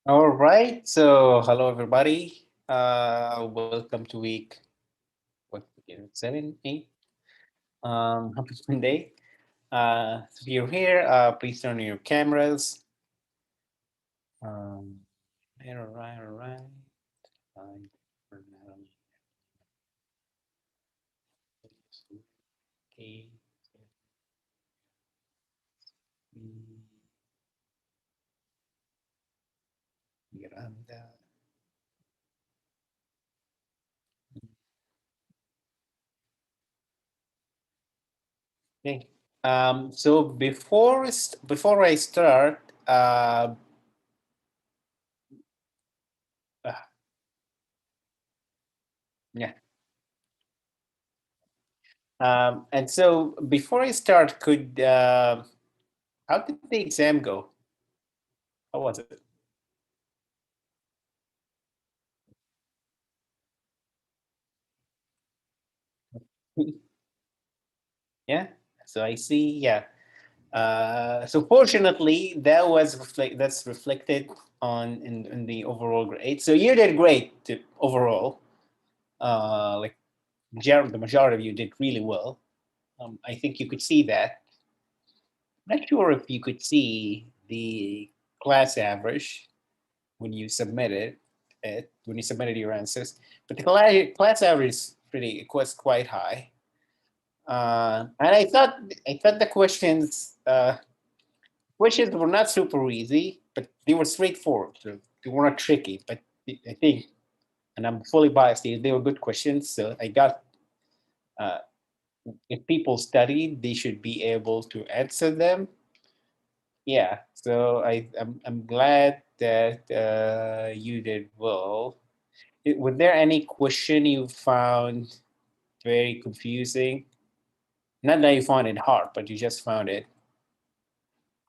All right. So, hello everybody. Welcome to week what again, 7, 8. Happy Monday. If you're here, please turn on your cameras. Um, all right. Fine. For now. Okay. Mm, Miranda. Okay. So before I start, uh, yeah. And so before I start, could how did the exam go? How was it? Yeah. So I see. Yeah. So fortunately, that's reflected on in the overall grade. So you did great overall. Like the majority of you did really well. I think you could see that. Not sure if you could see the class average when you submitted when you submitted your answers, but the class average is pretty. It was quite high. And I thought the questions were not super easy, but they were straightforward. So they were not tricky. But I think, and I'm fully biased, they were good questions. So I got uh, if people studied, they should be able to answer them. Yeah. So I'm glad that you did well. Was there any question you found very confusing? Not that you found it hard, but you just found it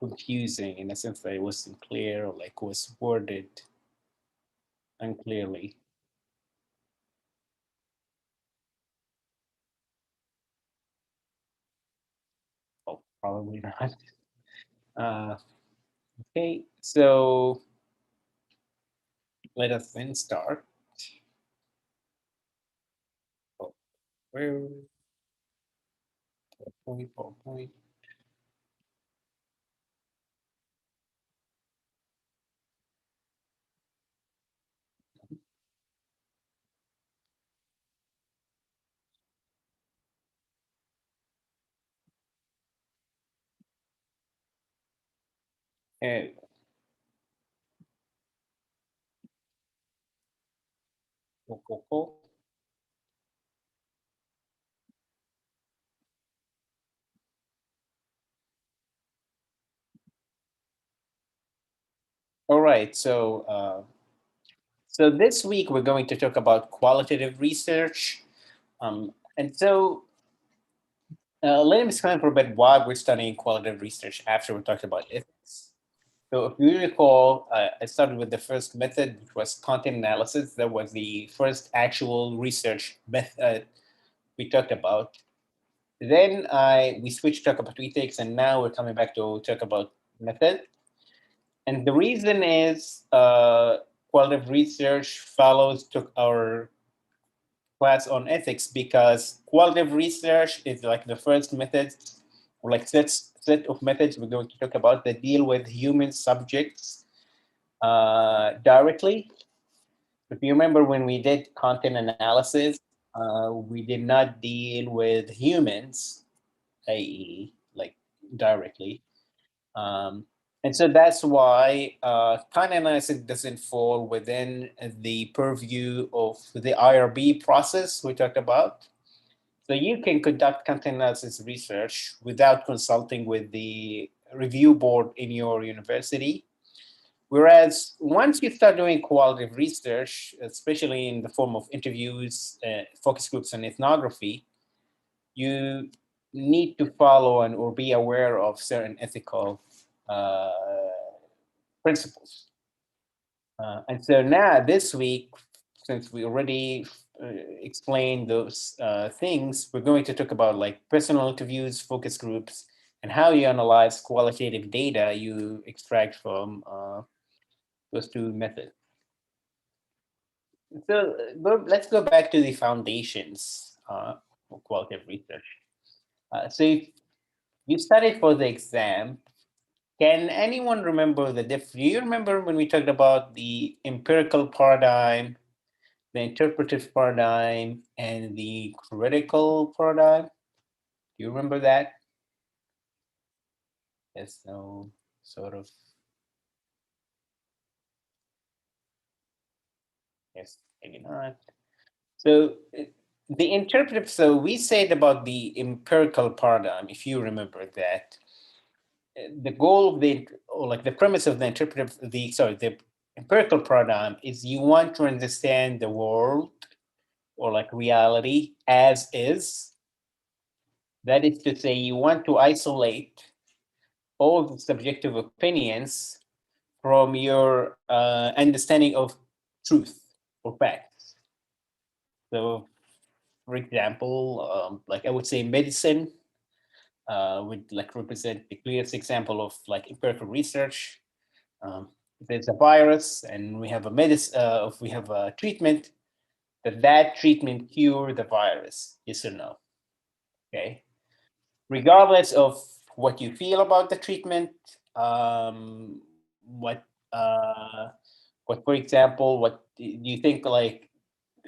confusing in the sense that it wasn't clear or like was worded unclearly. Oh, probably not. Uh, okay, so let us then start. Oh, where PowerPoint. And cool. All right, so this week we're going to talk about qualitative research. And so let me explain for a bit why we're studying qualitative research after we talked about ethics. So if you recall, I started with the first method, which was content analysis. That was the first actual research method we talked about. Then we switched to talk about ethics, and now we're coming back to talk about method. And the reason is qualitative research follows took our class on ethics because qualitative research is like the first method, or like set of methods we're going to talk about that deal with human subjects directly. If you remember when we did content analysis, we did not deal with humans, i.e., like directly. Um, and so that's why content analysis doesn't fall within the purview of the IRB process we talked about. So you can conduct content analysis research without consulting with the review board in your university. Whereas once you start doing qualitative research, especially in the form of interviews, focus groups, and ethnography, you need to follow and or be aware of certain ethical uh, principles. And so now this week, since we already explained those things, we're going to talk about like personal interviews, focus groups, and how you analyze qualitative data you extract from those two methods. So let's go back to the foundations for qualitative research. So if you studied for the exam, can anyone remember do you remember when we talked about the empirical paradigm, the interpretive paradigm, and the critical paradigm? Do you remember that? Yes, no, sort of. Yes, maybe not. So the interpretive, so we said about the empirical paradigm, if you remember that, the goal of or like the premise of the the empirical paradigm is you want to understand the world or like reality as is. That is to say, you want to isolate all the subjective opinions from your understanding of truth or facts. So, for example, like I would say, medicine would like represent the clearest example of like empirical research. If there's a virus and we have a if we have a treatment, that treatment cure the virus, yes or no? Okay. Regardless of what you feel about the treatment, what, for example, what do you think like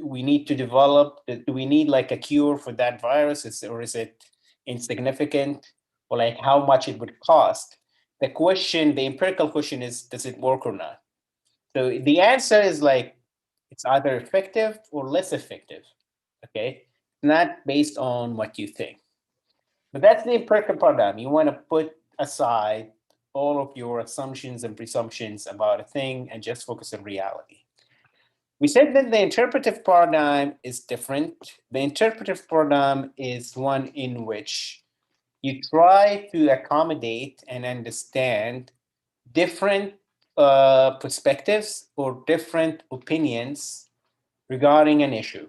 we need to develop? Do we need like a cure for that virus, or is it insignificant, or like how much it would cost? The question, the empirical question is, does it work or not? So the answer is like it's either effective or less effective. Okay, not based on what you think. But that's the empirical paradigm. You want to put aside all of your assumptions and presumptions about a thing and just focus on reality. We said that the interpretive paradigm is different. The interpretive paradigm is one in which you try to accommodate and understand different perspectives or different opinions regarding an issue,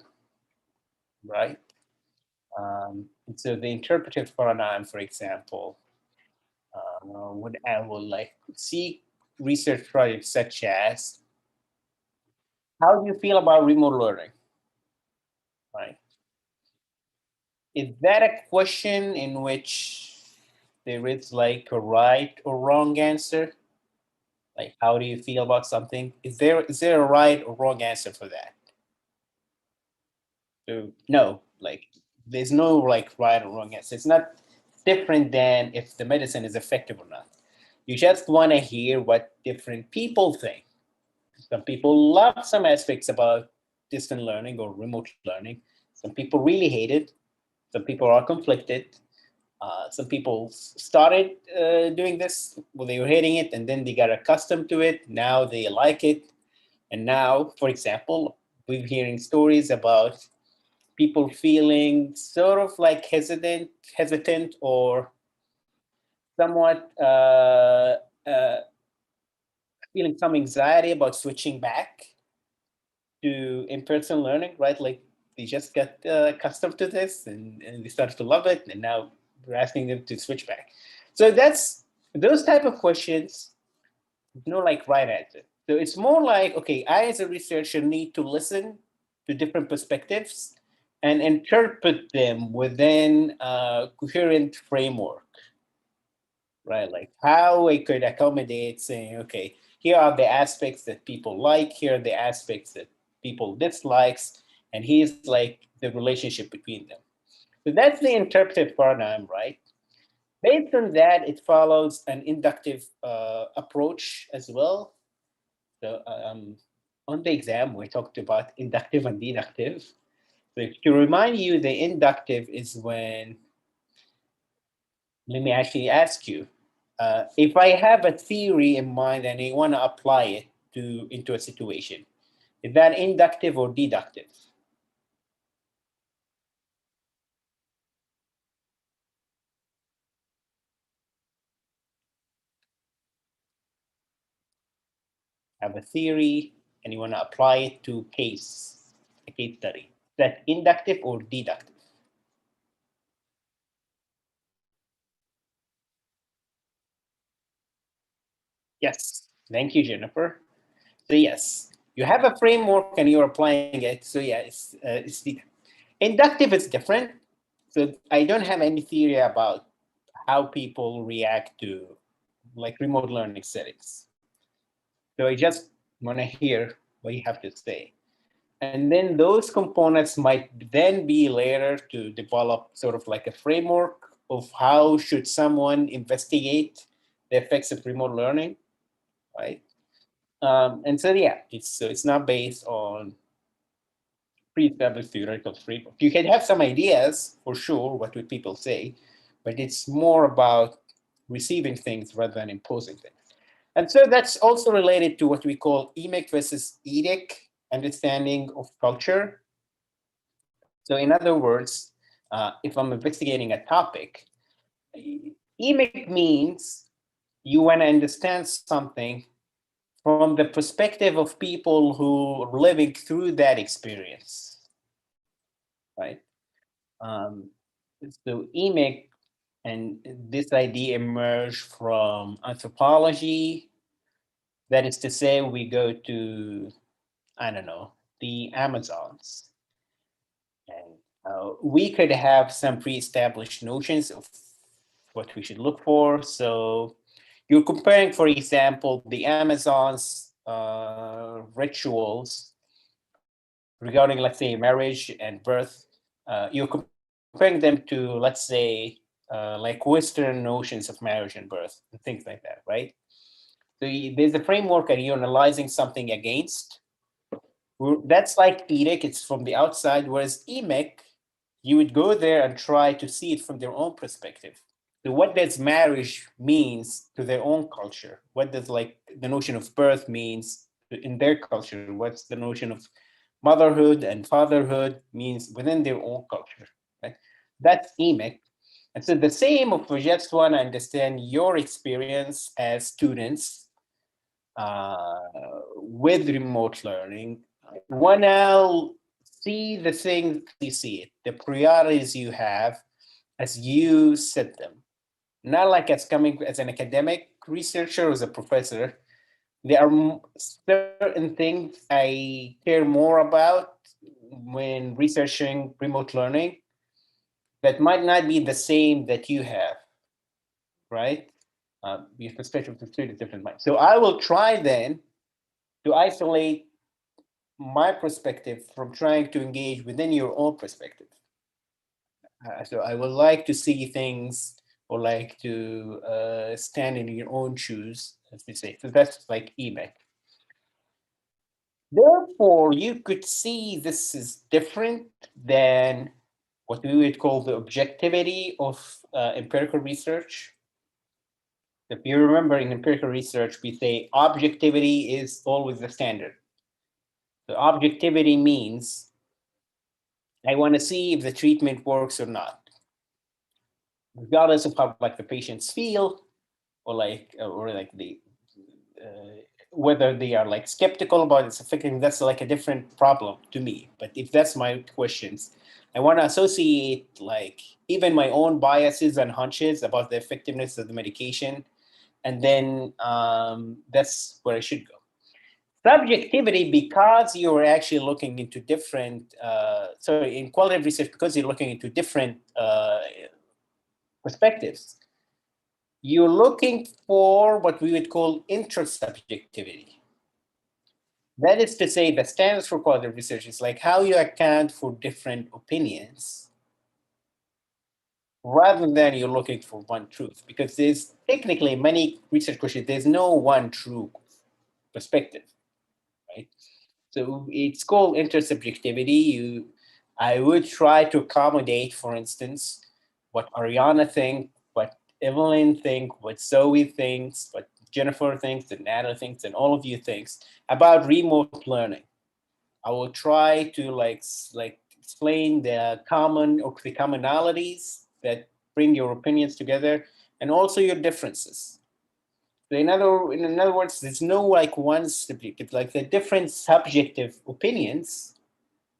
right? And so the interpretive paradigm, for example, would I will like see research projects such as how do you feel about remote learning, right? Is that a question in which there is like a right or wrong answer? Like how do you feel about something? Is there a right or wrong answer for that? So no, like there's no like right or wrong answer. It's not different than if the medicine is effective or not. You just want to hear what different people think. Some people love some aspects about distant learning or remote learning. Some people really hate it. Some people are conflicted. Some people started doing this when they were hating it, and then they got accustomed to it. Now they like it. And now, for example, we're hearing stories about people feeling sort of like hesitant or somewhat uh, feeling some anxiety about switching back to in-person learning, right? Like they just got accustomed to this and they started to love it, and now we're asking them to switch back. So that's those type of questions, no like right answer. So it's more like, okay, I as a researcher need to listen to different perspectives and interpret them within a coherent framework, right? Like how I could accommodate saying, okay, here are the aspects that people like, here are the aspects that people dislikes, and here's like the relationship between them. So that's the interpretive paradigm, right? Based on that, it follows an inductive approach as well. So on the exam, we talked about inductive and deductive. So to remind you, the inductive is when, let me actually ask you, if I have a theory in mind and I want to apply it into a situation, is that inductive or deductive? Have a theory and you want to apply it to a case study. Is that inductive or deductive? Yes. Thank you, Jennifer. So yes, you have a framework and you're applying it. So yeah, it's the inductive is different. So I don't have any theory about how people react to like remote learning settings. So I just want to hear what you have to say. And then those components might then be later to develop sort of like a framework of how should someone investigate the effects of remote learning, right? And so yeah, it's not based on pre-established theoretical framework. You can have some ideas for sure, what would people say, but it's more about receiving things rather than imposing things. And so that's also related to what we call emic versus edic understanding of culture. So in other words, if I'm investigating a topic, emic means you want to understand something from the perspective of people who are living through that experience, right? Um, so emic and this idea emerged from anthropology. That is to say, we go to, I don't know, the Amazons, and we could have some pre-established notions of what we should look for. So you're comparing, for example, the Amazons rituals regarding, let's say, marriage and birth. You're comparing them to, let's say, like Western notions of marriage and birth and things like that, right? So there's a framework and you're analyzing something against. That's like EDIC, it's from the outside, whereas EMIC, you would go there and try to see it from their own perspective. So what does marriage means to their own culture? What does like the notion of birth means in their culture? What's the notion of motherhood and fatherhood means within their own culture, right? That's EMIC. And so the same if we just want to understand your experience as students uh, with remote learning, want to see the things you see it, the priorities you have as you set them. Not like as coming as an academic researcher or as a professor. There are certain things I care more about when researching remote learning that might not be the same that you have, right? Your perspective is completely different mine. So I will try then to isolate my perspective from trying to engage within your own perspective. So I would like to see things or like to stand in your own shoes, as we say. So that's like email. Therefore, you could see this is different than what we would call the objectivity of empirical research. If you remember in empirical research, we say objectivity is always the standard. The objectivity means I want to see if the treatment works or not, regardless of how like the patients feel or like the whether they are like skeptical about its effectiveness. That's like a different problem to me. But if that's my questions, I want to associate like even my own biases and hunches about the effectiveness of the medication, and then that's where I should go. Subjectivity, because you're actually looking into different, sorry, in qualitative research, because you're looking into different perspectives, you're looking for what we would call intersubjectivity. That is to say, the standards for qualitative research is like how you account for different opinions rather than you're looking for one truth. Because there's technically many research questions, there's no one true perspective, right? So it's called intersubjectivity. I would try to accommodate, for instance, what Ariana thinks, what Evelyn thinks, what Zoe thinks, what Jennifer thinks, and Nana thinks, and all of you thinks about remote learning. I will try to like explain the common or the commonalities that bring your opinions together, and also your differences. So in other words, there's no like one subjective, like the different subjective opinions.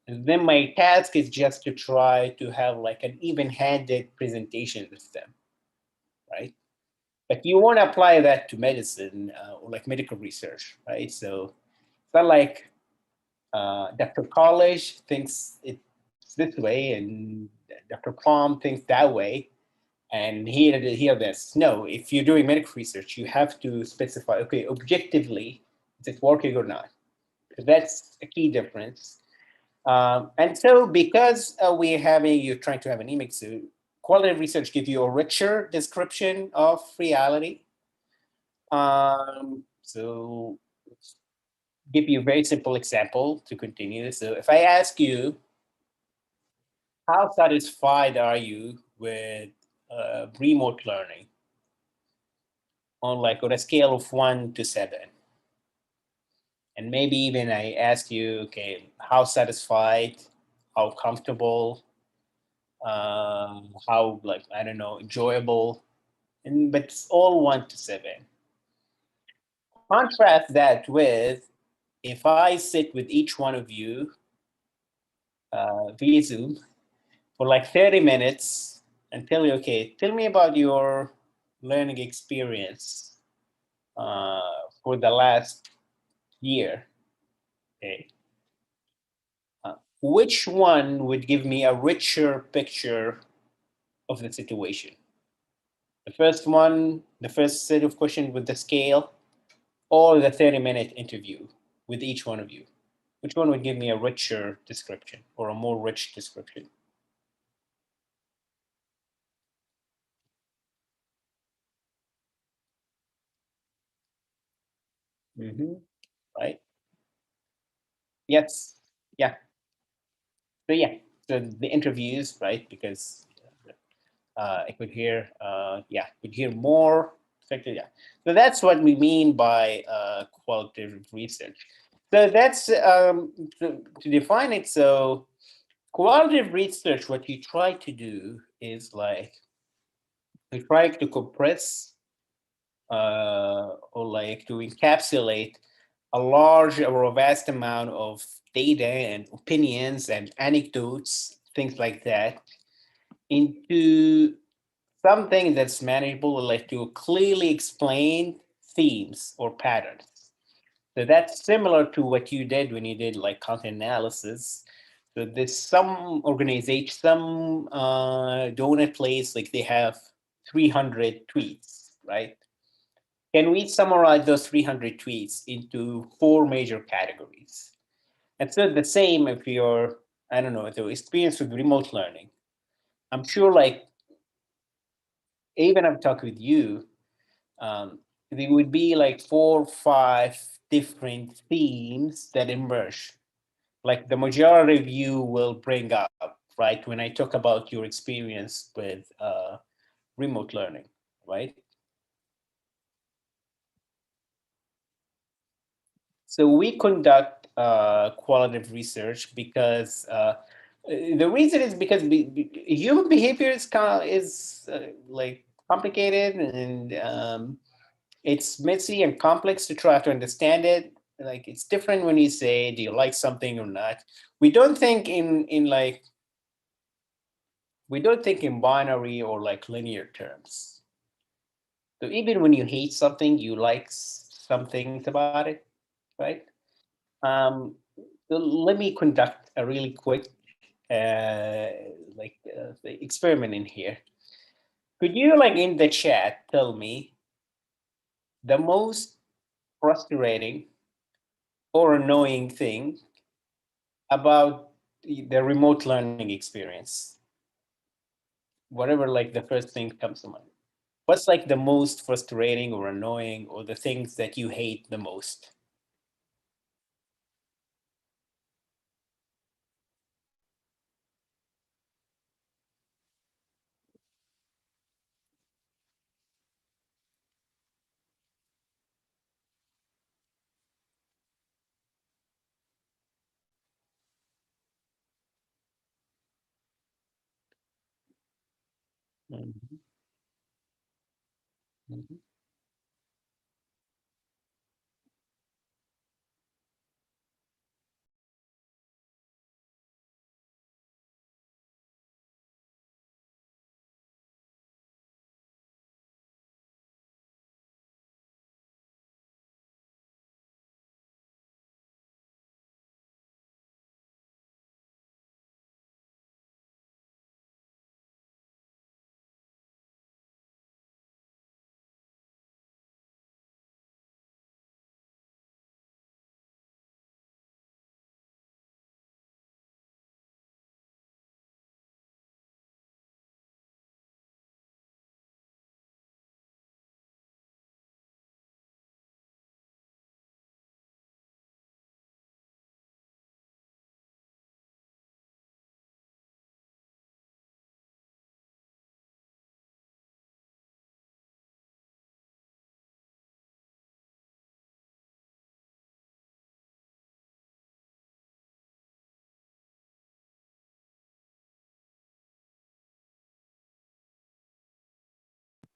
And then my task is just to try to have like an even-handed presentation with them, right? But you want to apply that to medicine or like medical research, right? So not like Dr. College thinks it's this way and Dr. Plum thinks that way. And here this. No, if you're doing medical research, you have to specify, okay, objectively, is it working or not? Because that's a key difference. And so because you're trying to have an image, so qualitative research gives you a richer description of reality. So give you a very simple example to continue. So if I ask you, how satisfied are you with remote learning on a scale of 1 to 7? And maybe even I ask you, okay, how satisfied, how comfortable, how I don't know, enjoyable, but it's all 1 to 7. Contrast that with if I sit with each one of you via Zoom for like 30 minutes and tell you, okay, tell me about your learning experience for the last year. Okay. Which one would give me a richer picture of the situation? The first one, the first set of questions with the scale, or the 30-minute interview with each one of you? Which one would give me a richer description or a more rich description? Mm-hmm. Right? Yes. Yeah. So yeah. So the interviews, right? Because I could hear, could hear more effective. Yeah. So that's what we mean by qualitative research. So that's to define it. So qualitative research, what you try to do is you try to compress or to encapsulate a large or a vast amount of data and opinions and anecdotes, things like that, into something that's manageable, like to clearly explain themes or patterns. So that's similar to what you did when you did like content analysis. So there's some organization, some donut place, like they have 300 tweets, right? Can we summarize those 300 tweets into 4 major categories? And so the same if you're, I don't know, the experience with remote learning. I'm sure even I've talked with you, there would be like 4 or 5 different themes that emerge. Like the majority of you will bring up, right? When I talk about your experience with remote learning, right? So we conduct qualitative research because the reason is because human behavior is like complicated and it's messy and complex to try to understand it. Like it's different when you say, "Do you like something or not?" We don't think in like we don't think in binary or like linear terms. So even when you hate something, you like some things about it, right? Um, so let me conduct a really quick experiment in here. Could you in the chat tell me the most frustrating or annoying thing about the remote learning experience? Whatever the first thing comes to mind. What's the most frustrating or annoying or the things that you hate the most? Mhm, mhm.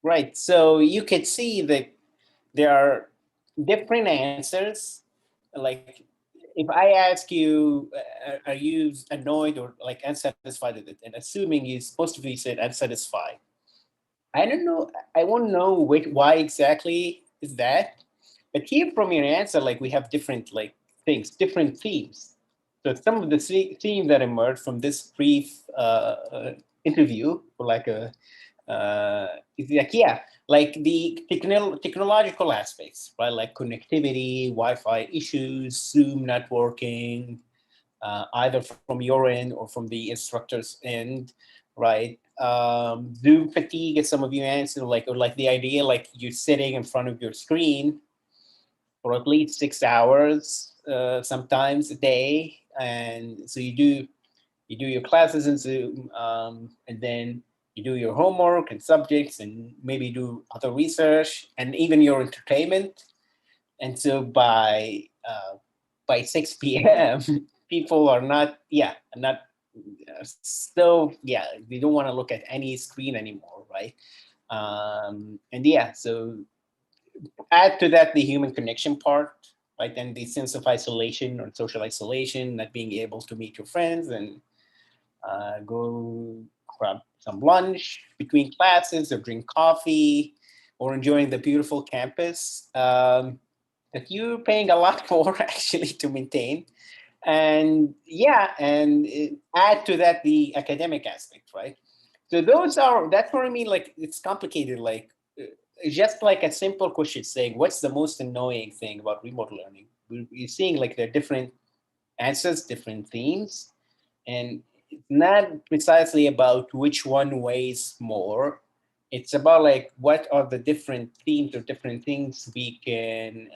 Right. So you could see that there are different answers. Like if I ask you, are you annoyed or like unsatisfied with it? And assuming you're supposed to be said unsatisfied. I don't know. I won't know why exactly is that. But here from your answer, like we have different like things, different themes. So some of the themes that emerge from this brief interview, or like a it's like yeah, like the technological aspects, right? Like connectivity, Wi-Fi issues, Zoom networking, either from your end or from the instructor's end, right? Zoom fatigue, as some of you answered, like or like the idea, like you're sitting in front of your screen for at least 6 hours, sometimes a day, and so you do your classes in Zoom, and then you do your homework and subjects, and maybe do other research and even your entertainment. And so by 6 p.m., people are not, yeah, not still, yeah, they don't want to look at any screen anymore, right? And yeah, so add to that the human connection part, right? And the sense of isolation or social isolation, not being able to meet your friends and go grab some lunch between classes or drink coffee or enjoying the beautiful campus that you're paying a lot for actually to maintain. And yeah, and add to that the academic aspect, right? So that's what I mean. Like it's complicated. Like just like a simple question saying, "What's the most annoying thing about remote learning?" We're seeing like there are different answers, different themes, and it's not precisely about which one weighs more. It's about like what are the different themes or different things we can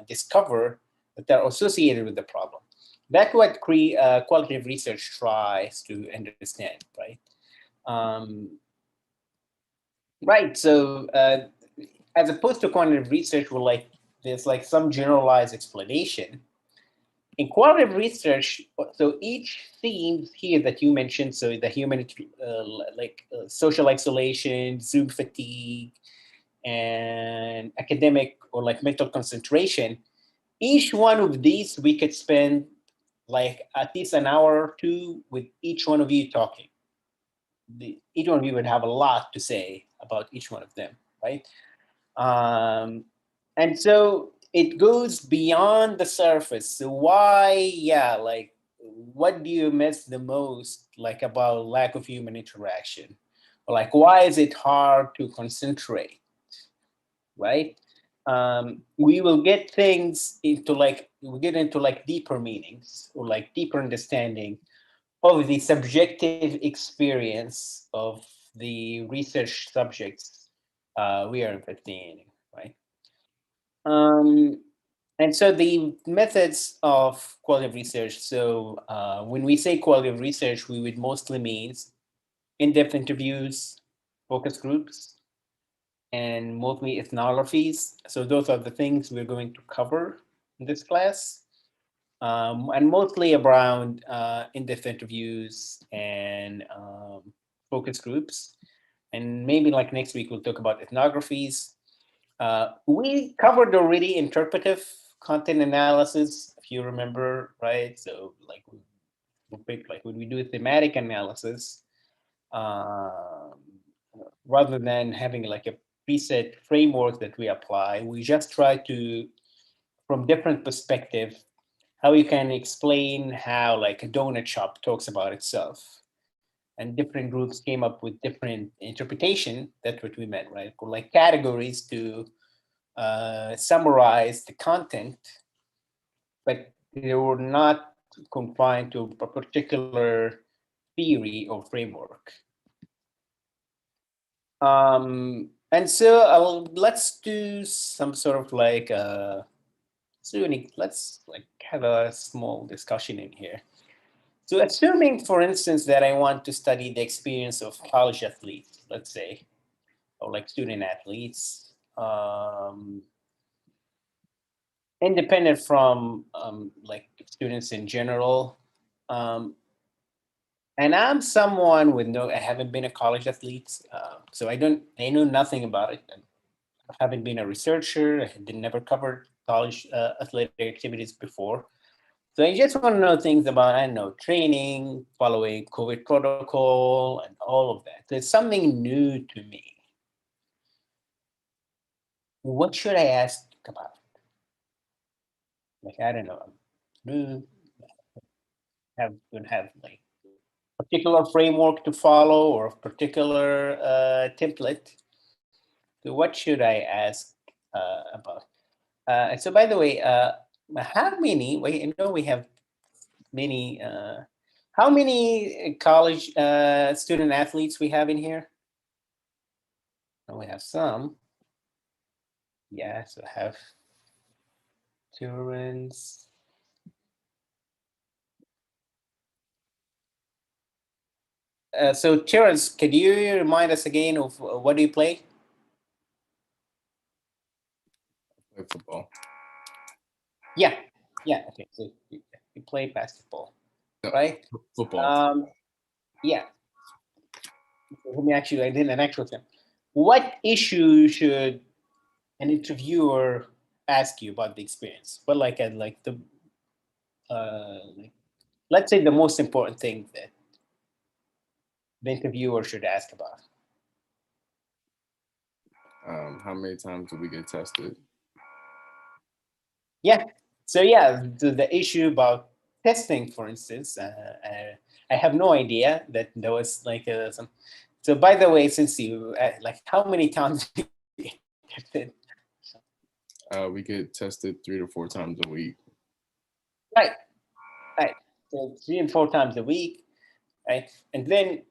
discover that are associated with the problem. That's what qualitative research tries to understand, right? Um, right. So as opposed to quantitative research, where like there's like some generalized explanation, in qualitative research, so each theme here that you mentioned, so the human, social isolation, Zoom fatigue, and academic or like mental concentration, each one of these we could spend like at least an hour or two with each one of you talking. Each one of you would have a lot to say about each one of them, right? Um, and so it goes beyond the surface. So why, yeah, like what do you miss the most, like about lack of human interaction? Or like why is it hard to concentrate, right? We will get things into like we get into like deeper meanings or like deeper understanding of the subjective experience of the research subjects we are investigating, right? Um, and so the methods of quality of research. So when we say quality of research, we would mostly mean in-depth interviews, focus groups, and mostly ethnographies. So those are the things we're going to cover in this class. And mostly around in-depth interviews and focus groups. And maybe like next week, we'll talk about ethnographies. We covered already interpretive content analysis, if you remember, right? So like we pick, like when we do thematic analysis, um, rather than having like a preset framework that we apply, we just try to, from different perspective, how you can explain how like a donut shop talks about itself. And different groups came up with different interpretation. That's what we meant, right? Or like categories to summarize the content, but they were not confined to a particular theory or framework. And so let's do some sort of like let's like have a small discussion in here. So assuming, for instance, that I want to study the experience of college athletes, let's say, or like student athletes, independent from like students in general, um, And I'm someone with no, I haven't been a college athlete, so I know nothing about it. I haven't been a researcher. I had never covered college athletic activities before. So I just want to know things about, I don't know, training, following COVID protocol, and all of that. So it's something new to me. What should I ask about? Like, I don't know. New, would have like particular framework to follow or a particular template. So what should I ask about? And so, by the way, how many? Wait, I know we have many. How many college student athletes we have in here? Oh, we have some. Yeah, so I have Terrence. So Terrence, could you remind us again of what do you play? Play football. Yeah, yeah. Okay, so you play basketball, No, right? football. Yeah. Let me ask you then an actual thing. What issue should an interviewer ask you about the experience? But like the like let's say the most important thing that the interviewer should ask about. How many times do we get tested? Yeah. So yeah, the issue about testing, for instance, I have no idea that there was like some. So by the way, since you like, how many times you get tested? We get tested 3 to 4 times a week. Right, right. So 3 and 4 times a week, right? And then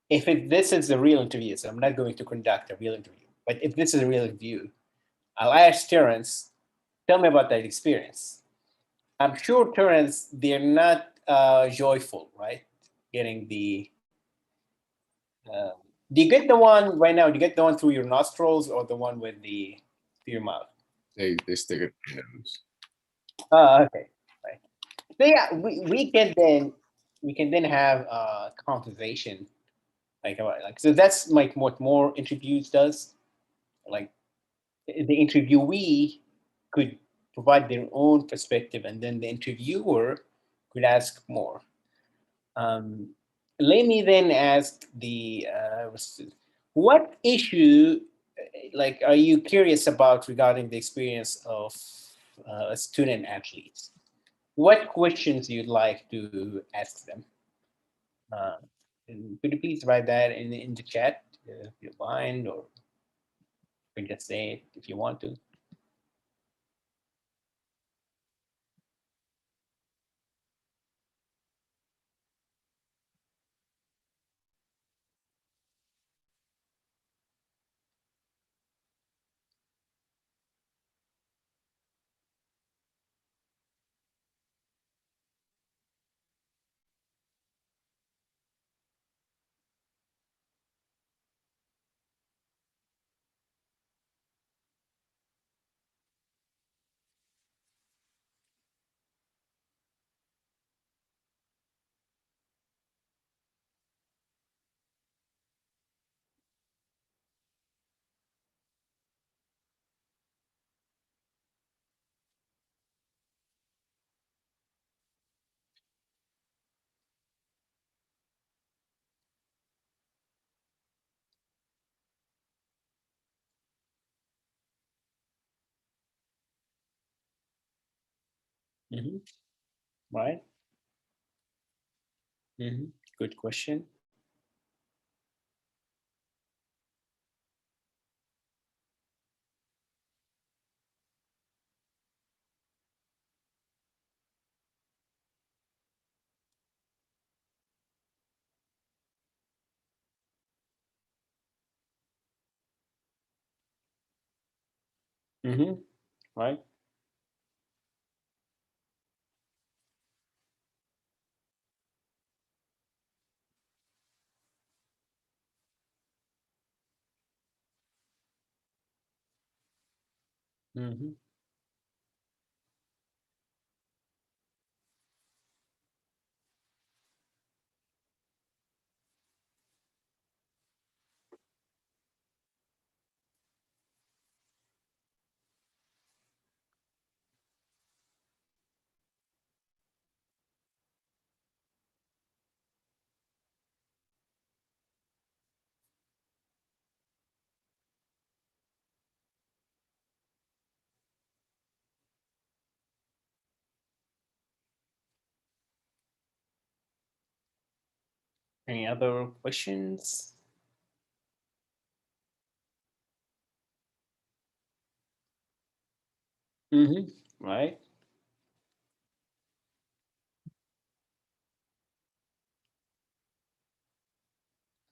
if this is a real interview, so I'm not going to conduct a real interview, but if this is a real interview, I'll ask Terrence, tell me about that experience. I'm sure Terrence, they're not joyful, right? Getting the, uh, do you get the one right now? Do you get the one through your nostrils or the one with the through your mouth? They stick it in their nose. Oh, okay, right. So yeah, we can then have a conversation like about like so that's like what more interviews does. Like the interviewee could provide their own perspective, and then the interviewer could ask more. Um, Let me then ask the what issue, like, are you curious about regarding the experience of student athletes? What questions you'd like to ask them? Uh, and could you please write that in the chat if you mind, or you can just say it if you want to. Hmm. Right. Hmm. Good question. Hmm. Right. Hmm. Any other questions? Right.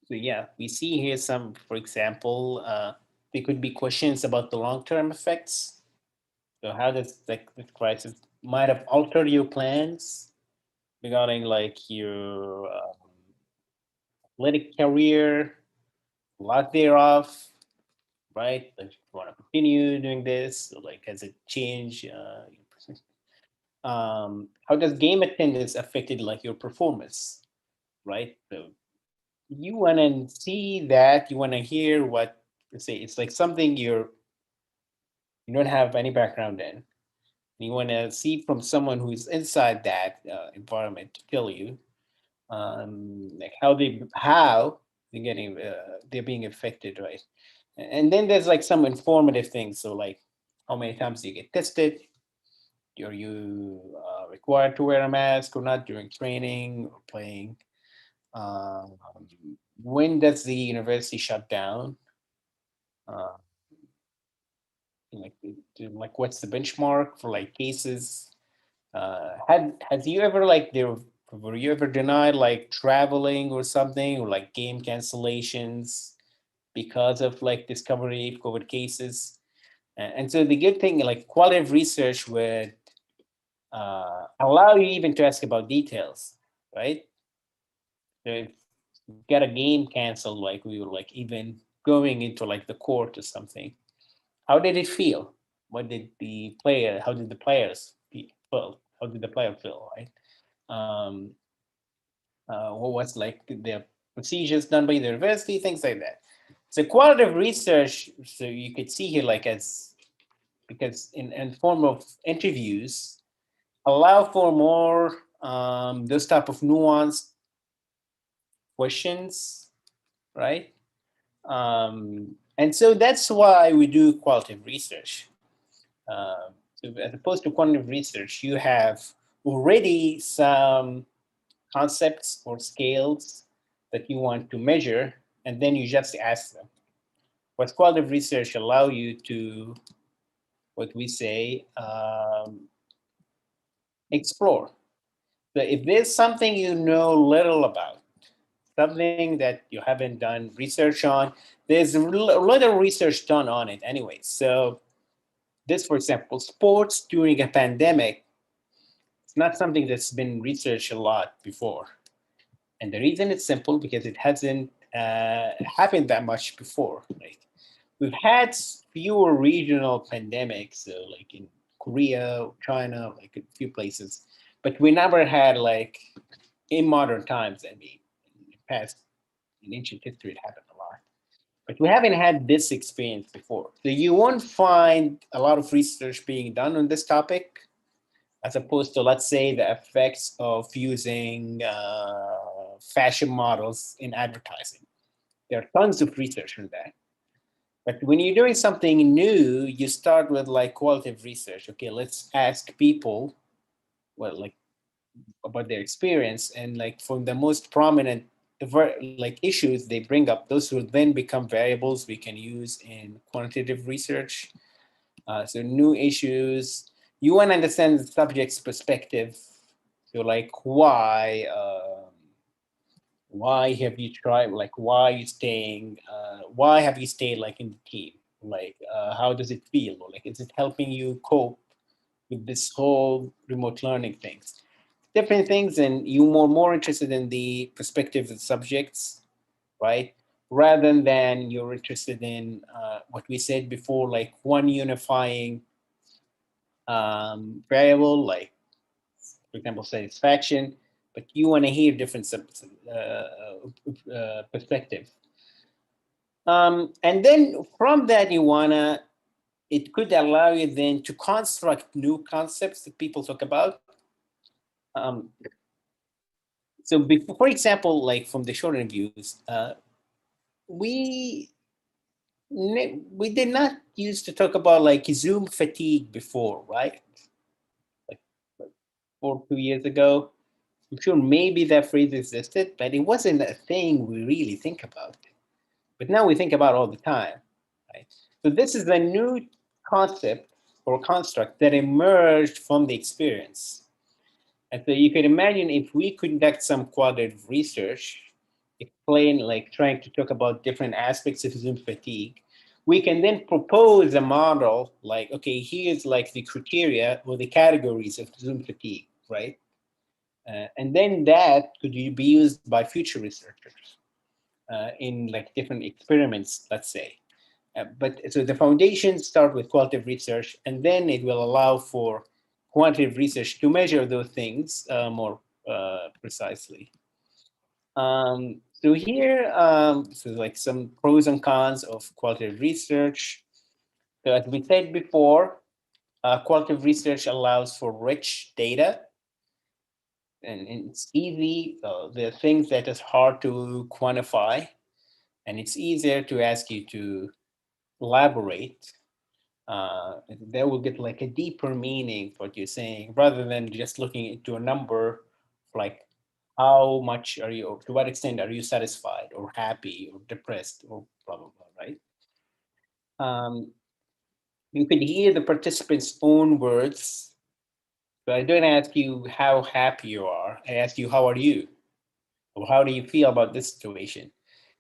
So yeah, we see here some, for example, there could be questions about the long-term effects. So how does the crisis might have altered your plans regarding like your athletic career, lack thereof, right? Like, you want to continue doing this? So, like, has it changed? How does game attendance affected like your performance, right? So you want to see that. You want to hear what say. It's like something you don't have any background in. You want to see from someone who's inside that environment to tell you like how they're being affected, right? And then there's like some informative things. So like how many times do you get tested? Are you required to wear a mask or not during training or playing? Um, when does the university shut down? Uh, like, like what's the benchmark for like cases? Had you ever like there were you ever denied like traveling or something or like game cancellations because of like discovery of COVID cases? And so the good thing, like quality of research would allow you even to ask about details, right? So if you get a game canceled, like we were like even going into like the court or something, how did it feel? What did the player? How did the players feel? How did the player feel? Right? Um, what was like the procedures done by the university, things like that. So qualitative research, so you could see here like as because in form of interviews allow for more those type of nuanced questions, right? And so that's why we do qualitative research. So as opposed to quantitative research, you have already some concepts or scales that you want to measure, and then you just ask them. What qualitative research allow you to, what we say, explore. So if there's something you know little about, something that you haven't done research on, there's a lot of research done on it anyway. So this, for example, sports during a pandemic, it's not something that's been researched a lot before. And the reason it's simple because it hasn't happened that much before. Like we've had fewer regional pandemics, so like in Korea, China, like a few places, but we never had like in modern times. I mean, in past in ancient history, it happened a lot, but we haven't had this experience before. So you won't find a lot of research being done on this topic as opposed to, let's say, the effects of using fashion models in advertising. There are tons of research on that. But when you're doing something new, you start with like qualitative research. Okay, let's ask people, well, like about their experience, and like from the most prominent like issues they bring up, those will then become variables we can use in quantitative research. So new issues, you want to understand the subject's perspective. So like why have you tried? Like why are you staying? Why have you stayed like in the team? Like how does it feel? Or like is it helping you cope with this whole remote learning things? Different things, and you're more interested in the perspective of the subjects, right? Rather than you're interested in what we said before, like one unifying variable, like for example, satisfaction, but you want to hear different perspective. And then from that, it could allow you then to construct new concepts that people talk about. Um, so, before, for example, like from the short interviews, we we did not used to talk about like Zoom fatigue before, right? Like 2 years ago. I'm sure maybe that phrase existed, but it wasn't a thing we really think about. But now we think about all the time, right? So this is a new concept or construct that emerged from the experience. And so you can imagine if we conduct some qualitative research, explain, like trying to talk about different aspects of Zoom fatigue, we can then propose a model like, okay, here's like the criteria or the categories of Zoom fatigue, right? And then that could be used by future researchers in like different experiments, let's say. But so the foundations start with qualitative research, and then it will allow for quantitative research to measure those things more precisely. So here, so like some pros and cons of qualitative research. So as we said before, qualitative research allows for rich data, and it's easy. There are things that is hard to quantify, and it's easier to ask you to elaborate. That will get like a deeper meaning for what you're saying, rather than just looking into a number, like how much are you, or to what extent are you satisfied or happy or depressed or blah blah blah, right? Um, you could hear the participants' own words. So I don't ask you how happy you are. I ask you how are you, or how do you feel about this situation,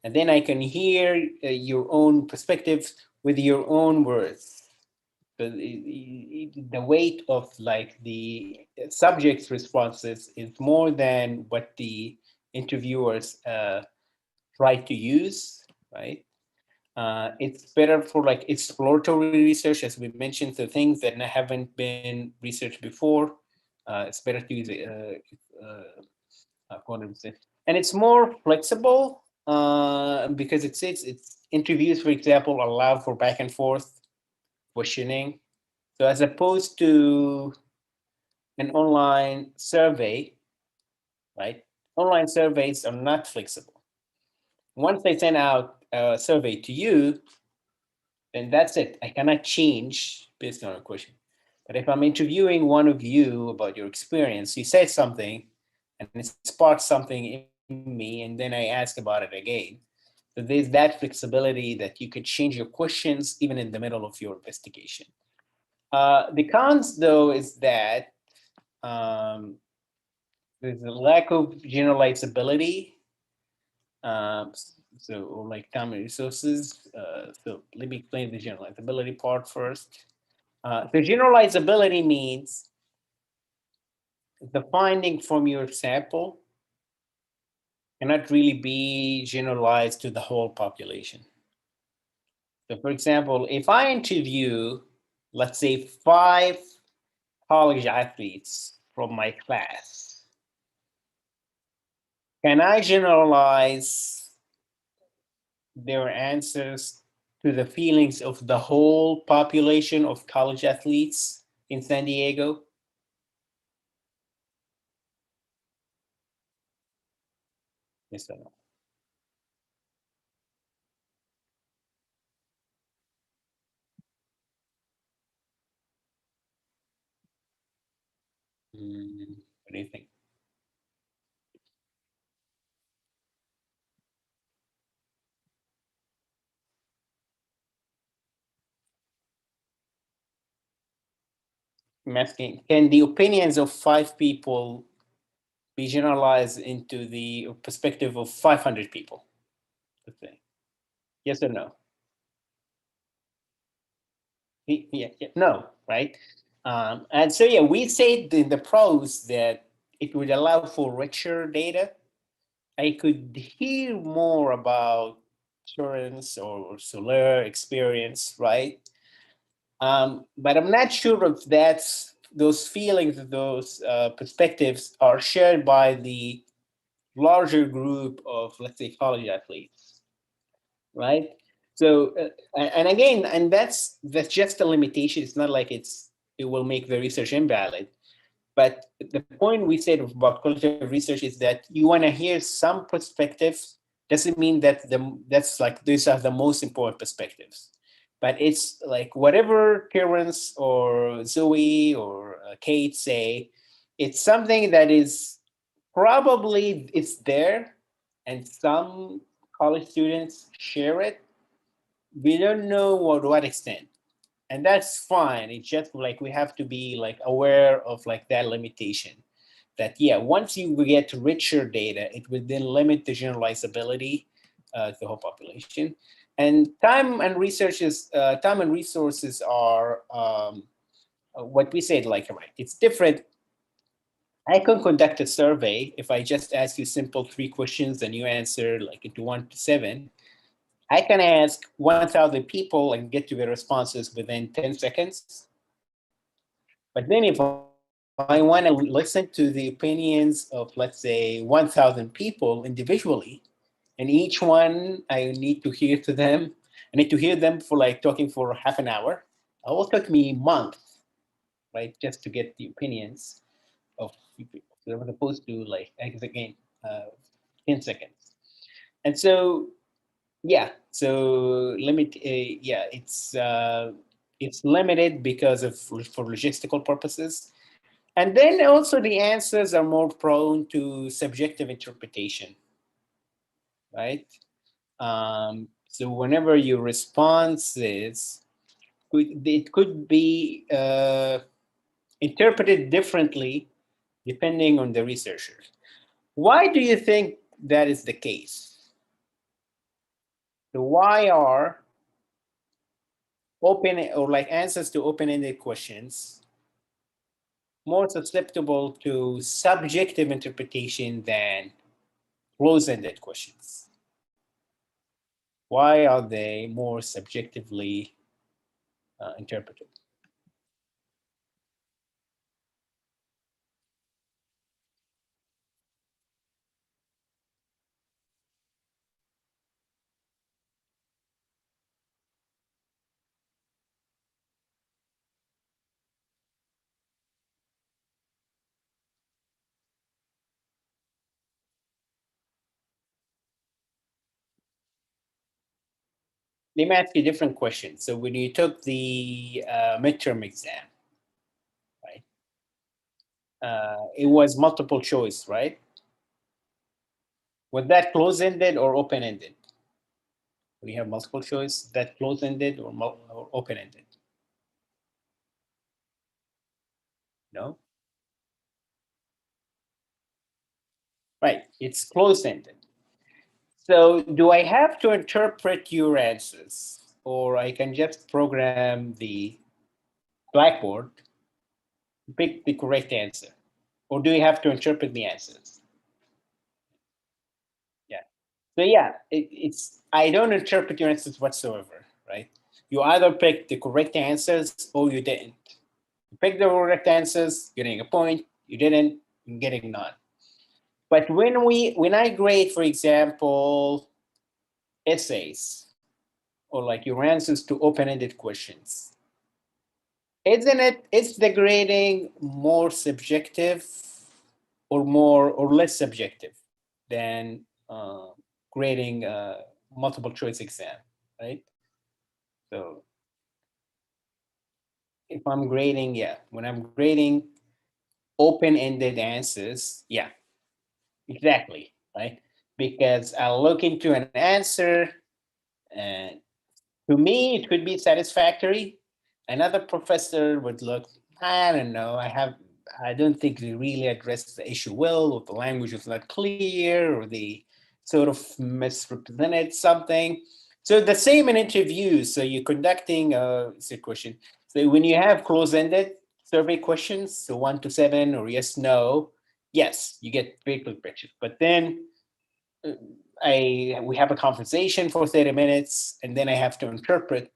and then I can hear your own perspectives with your own words. The weight of like the subject's responses is more than what the interviewers try to use, right? It's better for like exploratory research, as we mentioned, so things that haven't been researched before. It's better to use quantum research, and it's more flexible because it's interviews, for example, allow for back and forth questioning. So as opposed to an online survey, right? Online surveys are not flexible. Once they send out a survey to you, then that's it. I cannot change based on a question. But if I'm interviewing one of you about your experience, you say something and it sparks something in me, and then I ask about it again. So there's that flexibility that you could change your questions even in the middle of your investigation. The cons, though, is that um, there's a lack of generalizability. So, like common resources. So, let me explain the generalizability part first. The generalizability means the finding from your sample cannot really be generalized to the whole population. So, for example, if I interview, let's say, 5 college athletes from my class, can I generalize their answers to the feelings of the whole population of college athletes in San Diego? Yes or no? What do you think? I'm asking, can the opinions of 5 people be generalized into the perspective of 500 people? Let's say. Yes or no? Yeah, yeah, no, right? And so, yeah, we said in the pros that it would allow for richer data. I could hear more about insurance or solar experience, right? But I'm not sure if that's those feelings, those perspectives are shared by the larger group of, let's say, college athletes, right? So, and again, and that's just a limitation. It's not like it will make the research invalid. But the point we said about qualitative research is that you want to hear some perspectives. Doesn't mean that that's like these are the most important perspectives, but it's like whatever Terence or Zoe or Kate say, it's something that is probably it's there, and some college students share it. We don't know to what extent, and that's fine. It's just like we have to be like aware of like that limitation. That yeah, once you get richer data, it will then limit the generalizability to the whole population. And time and resources are what we said. Like right, it's different. I can conduct a survey if I just ask you simple three questions and you answer like into 1 to 7. I can ask 1,000 people and get to the responses within 10 seconds. But then if I want to listen to the opinions of, let's say, 1,000 people individually, and each one I need to hear to them, I need to hear them for like talking for half an hour. It will take me months, right, just to get the opinions of few people. So as opposed to like again, uh, 10 seconds. And so yeah, so yeah, it's limited because of for logistical purposes. And then also the answers are more prone to subjective interpretation, right? So whenever your response is, it could be interpreted differently depending on the researchers. Why do you think that is the case? So why are open or like answers to open-ended questions more susceptible to subjective interpretation than close-ended questions? Why are they more subjectively interpreted? Let me ask you a different question. So when you took the midterm exam, right? It was multiple choice, right? Was that close-ended or open-ended? We have multiple choice, that close-ended or open-ended? No? Right, it's close-ended. So do I have to interpret your answers or I can just program the Blackboard to pick the correct answer? Or do you have to interpret the answers? Yeah. So yeah, it's I don't interpret your answers whatsoever, right? You either pick the correct answers or you didn't. You pick the correct answers, you're getting a point. You didn't, you're getting none. But when I grade, for example, essays or like your answers to open-ended questions, isn't it? Is the grading more subjective or more or less subjective than grading multiple choice exam, right? So if I'm grading, yeah, when I'm grading open-ended answers, yeah, exactly, right? Because I'll look into an answer, and to me, it could be satisfactory. Another professor would look, I don't know, I don't think they really addressed the issue well, or the language is not clear, or they sort of misrepresented something. So the same in interviews. So you're conducting a question. So when you have close-ended survey questions, so 1 to 7 or yes, no, yes, you get very clear pictures. But then we have a conversation for 30 minutes, and then I have to interpret.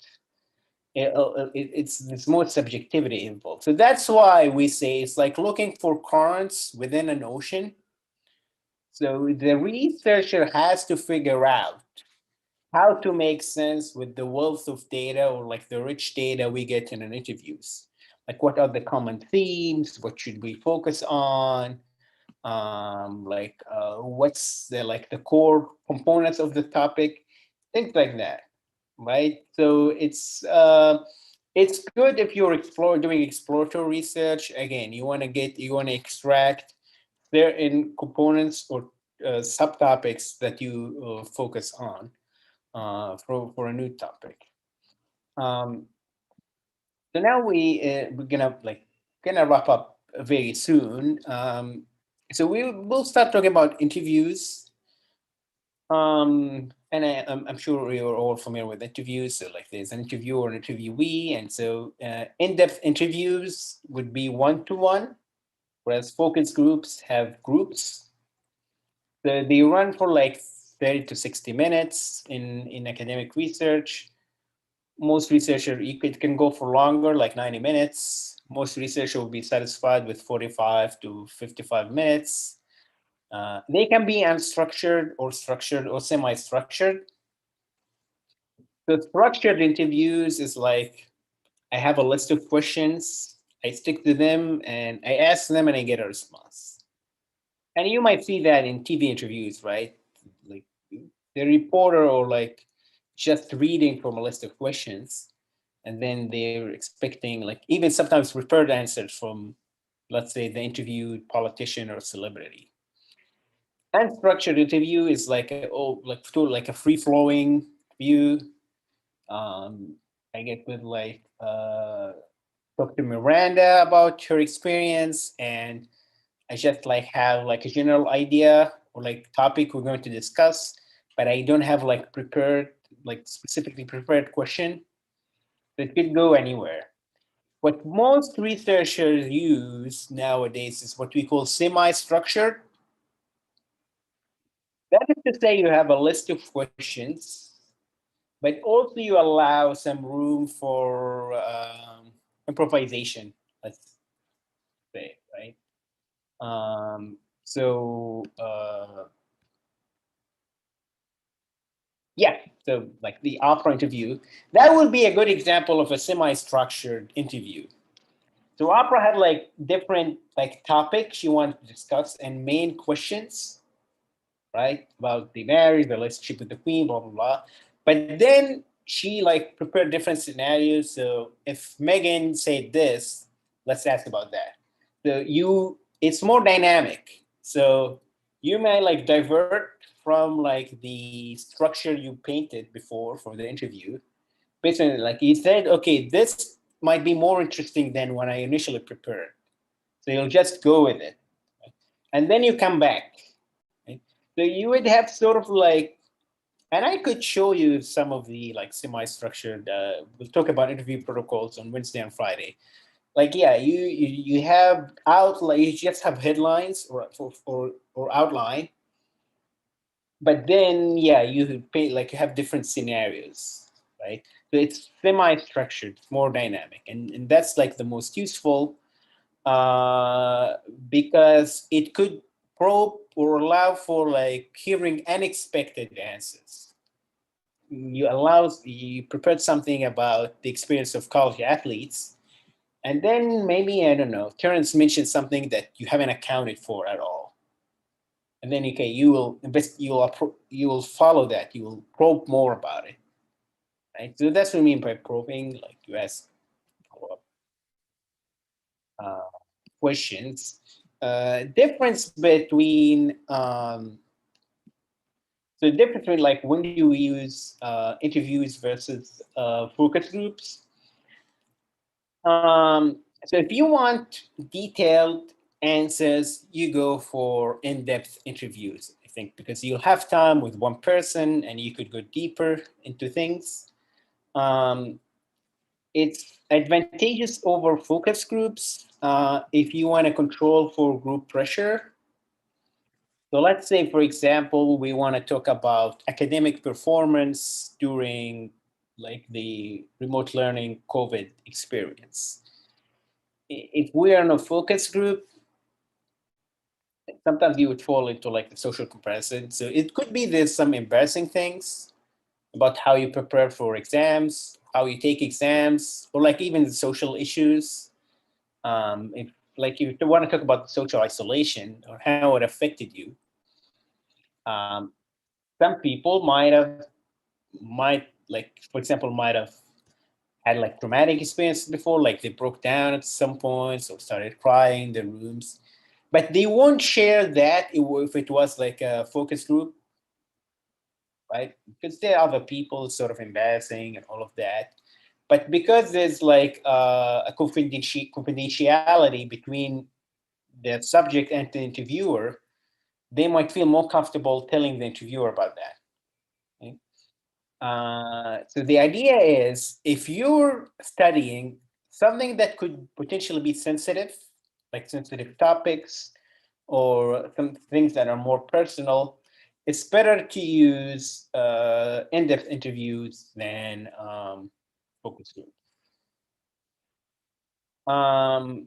It's more subjectivity involved. So that's why we say it's like looking for currents within an ocean. So the researcher has to figure out how to make sense with the wealth of data or like the rich data we get in an interviews. Like what are the common themes? What should we focus on? What's the core components of the topic, things like that, right? So it's good if you're doing exploratory research. Again, you want to extract they're in components or subtopics that you focus on for a new topic. So now we're gonna wrap up very soon. So we'll start talking about interviews. And I'm sure you're all familiar with interviews. So like there's an interview or an interviewee, and so in-depth interviews would be one-to-one, whereas focus groups have groups. So they run for like 30 to 60 minutes in academic research. Most researcher, it can go for longer, like 90 minutes. Most researcher will be satisfied with 45 to 55 minutes. They can be unstructured or structured or semi-structured. The structured interviews is like, I have a list of questions, I stick to them, and I ask them and I get a response. And you might see that in TV interviews, right? Like the reporter or like just reading from a list of questions, and then they're expecting like even sometimes prepared answers from, let's say, the interviewed politician or celebrity. Unstructured interview is like like a free flowing view. Um, I get with like talk to Miranda about her experience, and I just like have like a general idea or like topic we're going to discuss, but I don't have like prepared, like specifically prepared question that could go anywhere. What most researchers use nowadays is what we call semi-structured. That is to say, you have a list of questions, but also you allow some room for improvisation, let's say, right? So yeah, so like the opera interview, that would be a good example of a semi-structured interview. So opera had like different like topics you wanted to discuss and main questions, right? About the marriage, the relationship with the queen, blah blah blah. But then she like prepared different scenarios. So if Megan said this, let's ask about that. So it's more dynamic. So you may like divert from like the structure you painted before for the interview. Based on like you said, okay, this might be more interesting than when I initially prepared. So you'll just go with it, right? And then you come back. Right? So you would have sort of like, and I could show you some of the like semi-structured. We'll talk about interview protocols on Wednesday and Friday. Like yeah, you have outline. You just have headlines or outline, but then yeah, you pay like you have different scenarios, right? So it's semi-structured, it's more dynamic, and that's like the most useful uh, because it could probe or allow for like hearing unexpected answers. You prepared something about the experience of college athletes, and then maybe I don't know, Terrence mentioned something that you haven't accounted for at all, and then okay, you will follow that, you will probe more about it, right? So that's what I mean by probing. Like you ask follow-up uh, questions. Difference between so the difference between like when do you use interviews versus focus groups. So if you want detailed answers, you go for in-depth interviews, I think, because you'll have time with one person and you could go deeper into things. Um, it's advantageous over focus groups if you want to control for group pressure. So let's say, for example, we want to talk about academic performance during like the remote learning COVID experience. If we are in a focus group, sometimes you would fall into like the social comparison. So it could be there's some embarrassing things about how you prepare for exams, how you take exams, or like even the social issues. If like you want to talk about social isolation or how it affected you, um, some people might like for example might have had like traumatic experiences before, like they broke down at some points or started crying in their rooms. but they won't share that if it was like a focus group, right? Because there are other people, sort of embarrassing and all of that. But because there's like a confidentiality between the subject and the interviewer, they might feel more comfortable telling the interviewer about that. Okay? So the idea is, if you're studying something that could potentially be sensitive, like sensitive topics or some things that are more personal, it's better to use in-depth interviews than focus groups.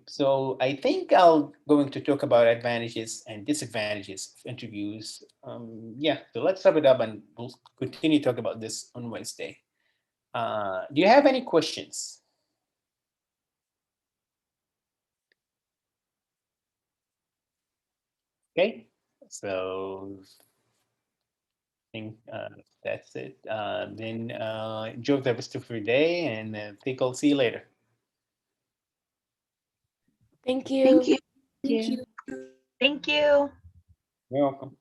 So I think I'll going to talk about advantages and disadvantages of interviews. Yeah, so let's wrap it up and we'll continue to talk about this on Wednesday. Do you have any questions? Okay, so I think that's it. Then enjoy the rest of your day, and I think I'll see you later. Thank Thank you. you. Thank you. Thank you. You're welcome.